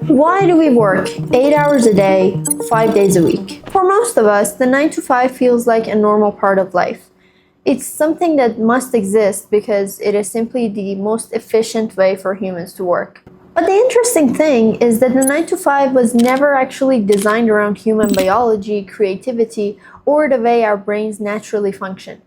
Why do we work 8 hours a day, 5 days a week? For most of us, the 9 to 5 feels like a normal part of life. It's something that must exist because it is simply the most efficient way for humans to work. But the interesting thing is that the 9 to 5 was never actually designed around human biology, creativity, or the way our brains naturally function.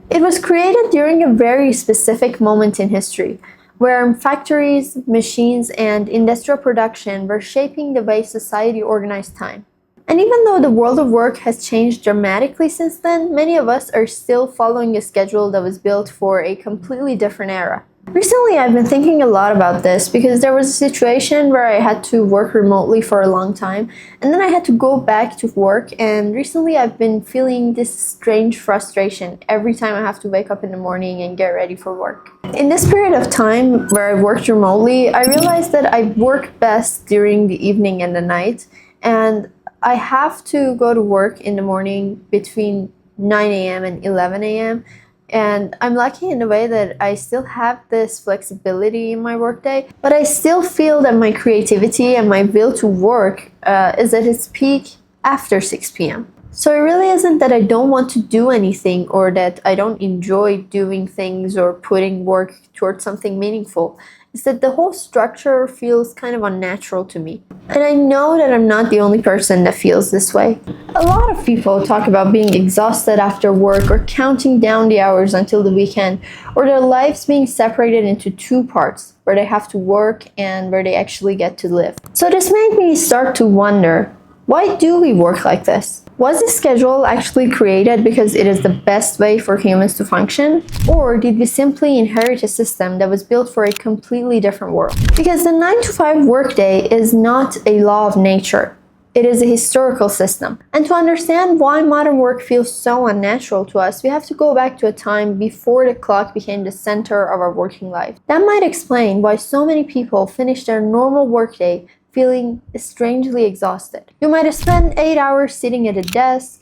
It was created during a very specific moment in history, where factories, machines, and industrial production were shaping the way society organized time. And even though the world of work has changed dramatically since then, many of us are still following a schedule that was built for a completely different era. Recently, I've been thinking a lot about this because there was a situation where I had to work remotely for a long time, and then I had to go back to work, and recently I've been feeling this strange frustration every time I have to wake up in the morning and get ready for work. In this period of time where I worked remotely, I realized that I work best during the evening and the night, and I have to go to work in the morning between 9 a.m. and 11 a.m. And I'm lucky in a way that I still have this flexibility in my workday, but I still feel that my creativity and my will to work is at its peak after 6 p.m. So it really isn't that I don't want to do anything or that I don't enjoy doing things or putting work towards something meaningful. It's that the whole structure feels kind of unnatural to me. And I know that I'm not the only person that feels this way. A lot of people talk about being exhausted after work or counting down the hours until the weekend, or their lives being separated into two parts, where they have to work and where they actually get to live. So this made me start to wonder, why do we work like this? Was this schedule actually created because it is the best way for humans to function? Or did we simply inherit a system that was built for a completely different world? Because the 9 to 5 workday is not a law of nature. It is a historical system. And to understand why modern work feels so unnatural to us, we have to go back to a time before the clock became the center of our working life. That might explain why so many people finish their normal workday feeling strangely exhausted. You might have spent 8 hours sitting at a desk,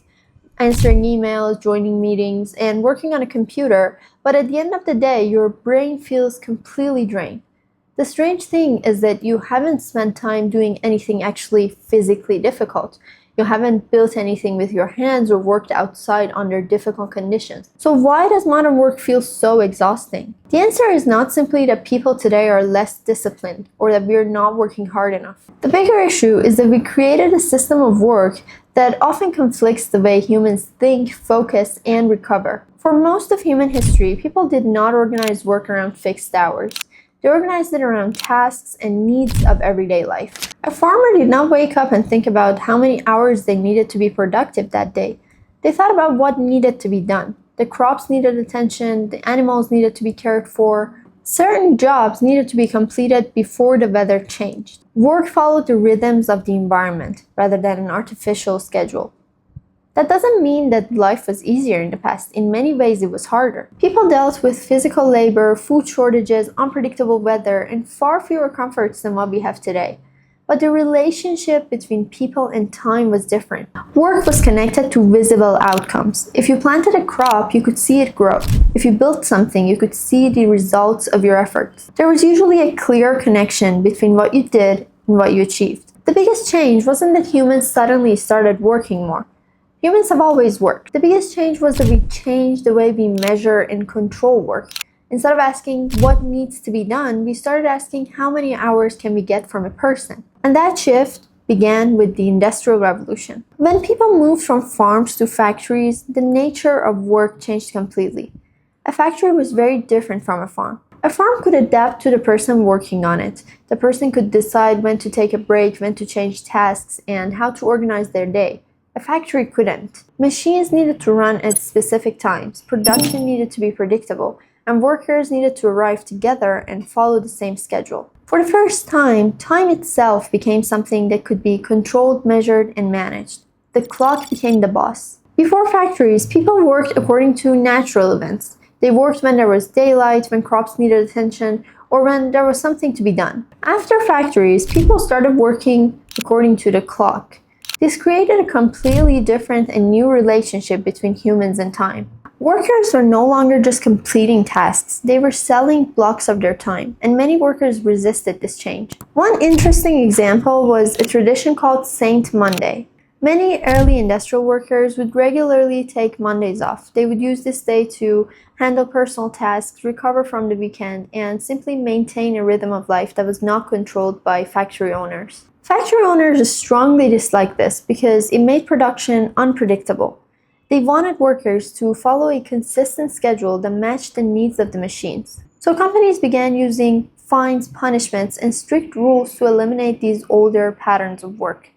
answering emails, joining meetings, and working on a computer, but at the end of the day, your brain feels completely drained. The strange thing is that you haven't spent time doing anything actually physically difficult. You haven't built anything with your hands or worked outside under difficult conditions. So why does modern work feel so exhausting? The answer is not simply that people today are less disciplined or that we're not working hard enough. The bigger issue is that we created a system of work that often conflicts the way humans think, focus, and recover. For most of human history, people did not organize work around fixed hours. They organized it around tasks and needs of everyday life. A farmer did not wake up and think about how many hours they needed to be productive that day. They thought about what needed to be done. The crops needed attention, the animals needed to be cared for. Certain jobs needed to be completed before the weather changed. Work followed the rhythms of the environment rather than an artificial schedule. That doesn't mean that life was easier in the past. In many ways, it was harder. People dealt with physical labor, food shortages, unpredictable weather, and far fewer comforts than what we have today. But the relationship between people and time was different. Work was connected to visible outcomes. If you planted a crop, you could see it grow. If you built something, you could see the results of your efforts. There was usually a clear connection between what you did and what you achieved. The biggest change wasn't that humans suddenly started working more. Humans have always worked. The biggest change was that we changed the way we measure and control work. Instead of asking what needs to be done, we started asking how many hours can we get from a person. And that shift began with the Industrial Revolution. When people moved from farms to factories, the nature of work changed completely. A factory was very different from a farm. A farm could adapt to the person working on it. The person could decide when to take a break, when to change tasks, and how to organize their day. A factory couldn't. Machines needed to run at specific times, production needed to be predictable, and workers needed to arrive together and follow the same schedule. For the first time, time itself became something that could be controlled, measured, and managed. The clock became the boss. Before factories, people worked according to natural events. They worked when there was daylight, when crops needed attention, or when there was something to be done. After factories, people started working according to the clock. This created a completely different and new relationship between humans and time. Workers were no longer just completing tasks, they were selling blocks of their time, and many workers resisted this change. One interesting example was a tradition called Saint Monday. Many early industrial workers would regularly take Mondays off. They would use this day to handle personal tasks, recover from the weekend, and simply maintain a rhythm of life that was not controlled by factory owners. Factory owners strongly disliked this because it made production unpredictable. They wanted workers to follow a consistent schedule that matched the needs of the machines. So companies began using fines, punishments, and strict rules to eliminate these older patterns of work.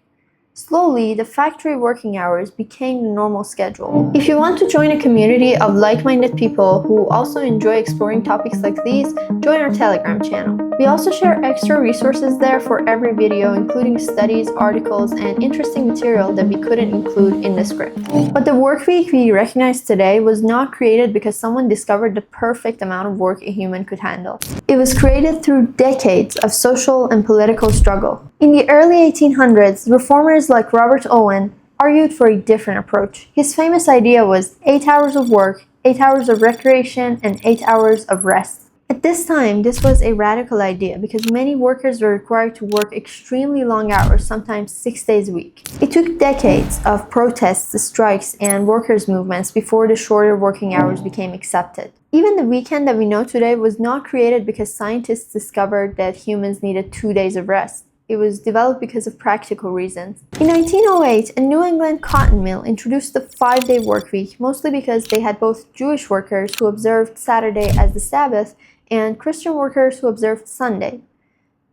Slowly, the factory working hours became the normal schedule. If you want to join a community of like-minded people who also enjoy exploring topics like these, join our Telegram channel. We also share extra resources there for every video, including studies, articles, and interesting material that we couldn't include in the script. But the work week we recognize today was not created because someone discovered the perfect amount of work a human could handle. It was created through decades of social and political struggle. In the early 1800s, reformers like Robert Owen argued for a different approach. His famous idea was 8 hours of work, 8 hours of recreation, and 8 hours of rest. At this time, this was a radical idea because many workers were required to work extremely long hours, sometimes 6 days a week. It took decades of protests, strikes, and workers' movements before the shorter working hours became accepted. Even the weekend that we know today was not created because scientists discovered that humans needed 2 days of rest. It was developed because of practical reasons. In 1908, a New England cotton mill introduced the 5-day work week, mostly because they had both Jewish workers who observed Saturday as the Sabbath and Christian workers who observed Sunday.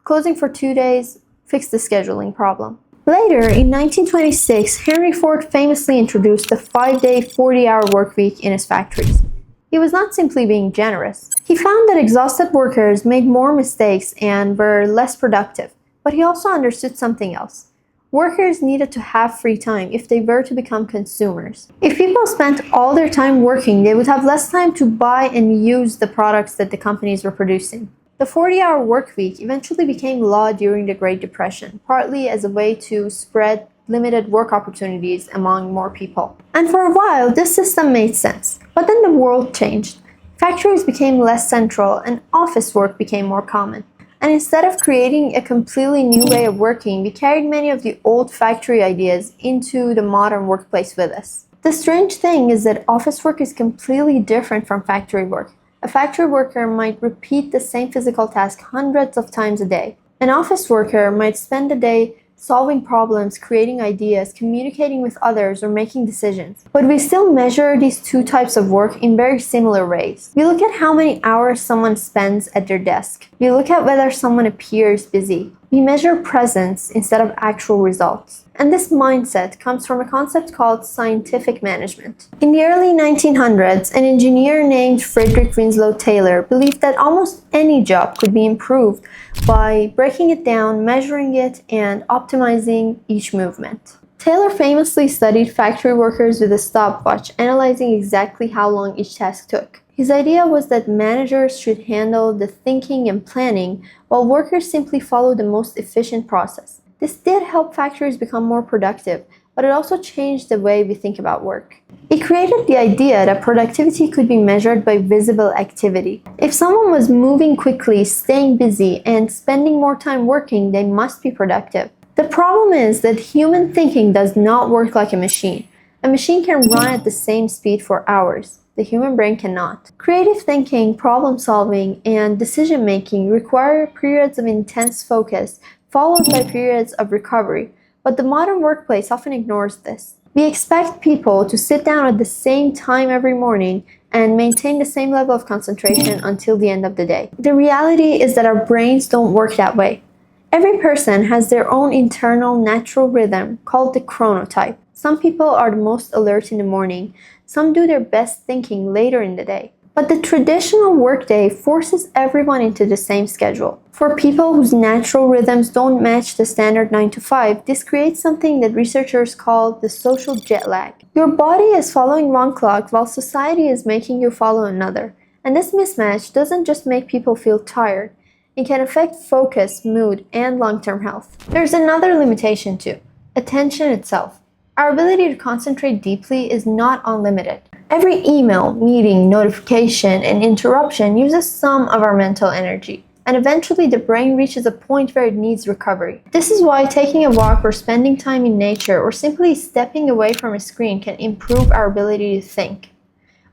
Closing for 2 days fixed the scheduling problem. Later, in 1926, Henry Ford famously introduced the 5-day, 40-hour work week in his factories. He was not simply being generous. He found that exhausted workers made more mistakes and were less productive. But he also understood something else. Workers needed to have free time if they were to become consumers. If people spent all their time working, they would have less time to buy and use the products that the companies were producing. The 40-hour work week eventually became law during the Great Depression, partly as a way to spread limited work opportunities among more people. And for a while, this system made sense. But then the world changed. Factories became less central and office work became more common. And instead of creating a completely new way of working, we carried many of the old factory ideas into the modern workplace with us. The strange thing is that office work is completely different from factory work. A factory worker might repeat the same physical task hundreds of times a day. An office worker might spend the day solving problems, creating ideas, communicating with others, or making decisions. But we still measure these two types of work in very similar ways. We look at how many hours someone spends at their desk. We look at whether someone appears busy. We measure presence instead of actual results. And this mindset comes from a concept called scientific management. In the early 1900s, an engineer named Frederick Winslow Taylor believed that almost any job could be improved by breaking it down, measuring it, and optimizing each movement. Taylor famously studied factory workers with a stopwatch, analyzing exactly how long each task took. His idea was that managers should handle the thinking and planning, while workers simply follow the most efficient process. This did help factories become more productive, but it also changed the way we think about work. It created the idea that productivity could be measured by visible activity. If someone was moving quickly, staying busy, and spending more time working, they must be productive. The problem is that human thinking does not work like a machine. A machine can run at the same speed for hours. The human brain cannot. Creative thinking, problem solving, and decision making require periods of intense focus, followed by periods of recovery. But the modern workplace often ignores this. We expect people to sit down at the same time every morning and maintain the same level of concentration until the end of the day. The reality is that our brains don't work that way. Every person has their own internal natural rhythm called the chronotype. Some people are the most alert in the morning. Some do their best thinking later in the day. But the traditional workday forces everyone into the same schedule. For people whose natural rhythms don't match the standard 9 to 5, this creates something that researchers call the social jet lag. Your body is following one clock while society is making you follow another. And this mismatch doesn't just make people feel tired. It can affect focus, mood, and long-term health. There's another limitation too: attention itself. Our ability to concentrate deeply is not unlimited. Every email, meeting, notification, and interruption uses some of our mental energy, and eventually the brain reaches a point where it needs recovery. This is why taking a walk or spending time in nature or simply stepping away from a screen can improve our ability to think.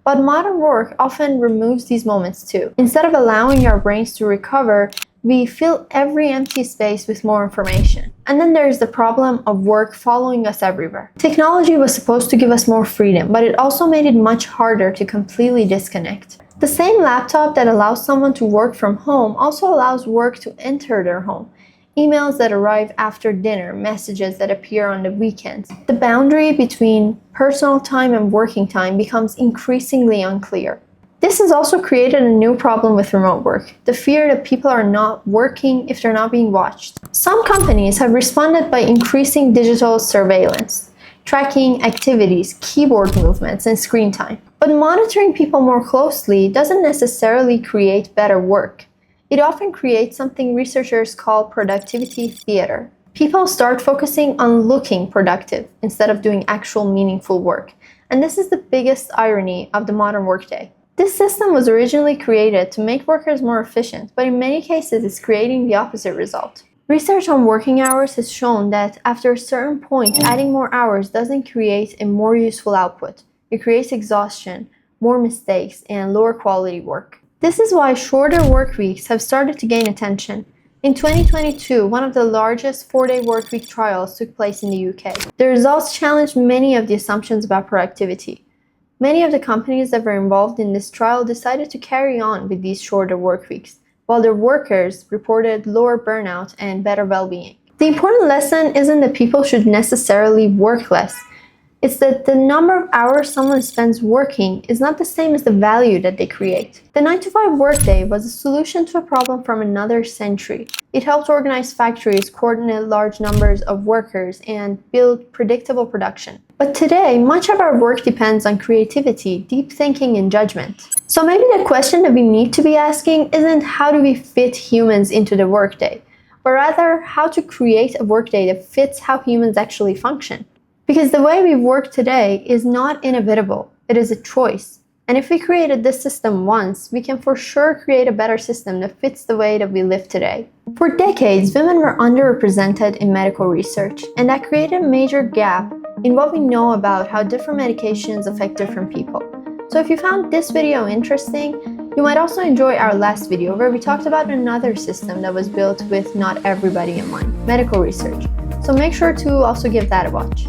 But modern work often removes these moments too. Instead of allowing our brains to recover, we fill every empty space with more information. And then there's the problem of work following us everywhere. Technology was supposed to give us more freedom, but it also made it much harder to completely disconnect. The same laptop that allows someone to work from home also allows work to enter their home. Emails that arrive after dinner, messages that appear on the weekends. The boundary between personal time and working time becomes increasingly unclear. This has also created a new problem with remote work, the fear that people are not working if they're not being watched. Some companies have responded by increasing digital surveillance, tracking activities, keyboard movements, and screen time. But monitoring people more closely doesn't necessarily create better work. It often creates something researchers call productivity theater. People start focusing on looking productive instead of doing actual meaningful work. And this is the biggest irony of the modern workday. This system was originally created to make workers more efficient, but in many cases it's creating the opposite result. Research on working hours has shown that after a certain point, adding more hours doesn't create a more useful output. It creates exhaustion, more mistakes, and lower quality work. This is why shorter work weeks have started to gain attention. In 2022, one of the largest 4-day workweek trials took place in the UK. The results challenged many of the assumptions about productivity. Many of the companies that were involved in this trial decided to carry on with these shorter work weeks, while their workers reported lower burnout and better well-being. The important lesson isn't that people should necessarily work less. It's that the number of hours someone spends working is not the same as the value that they create. The 9-to-5 workday was a solution to a problem from another century. It helped organize factories, coordinate large numbers of workers, and build predictable production. But today, much of our work depends on creativity, deep thinking, and judgment. So maybe the question that we need to be asking isn't how do we fit humans into the workday, but rather how to create a workday that fits how humans actually function. Because the way we work today is not inevitable, it is a choice. And if we created this system once, we can for sure create a better system that fits the way that we live today. For decades, women were underrepresented in medical research, and that created a major gap in what we know about how different medications affect different people. So if you found this video interesting, you might also enjoy our last video where we talked about another system that was built with not everybody in mind, medical research. So make sure to also give that a watch.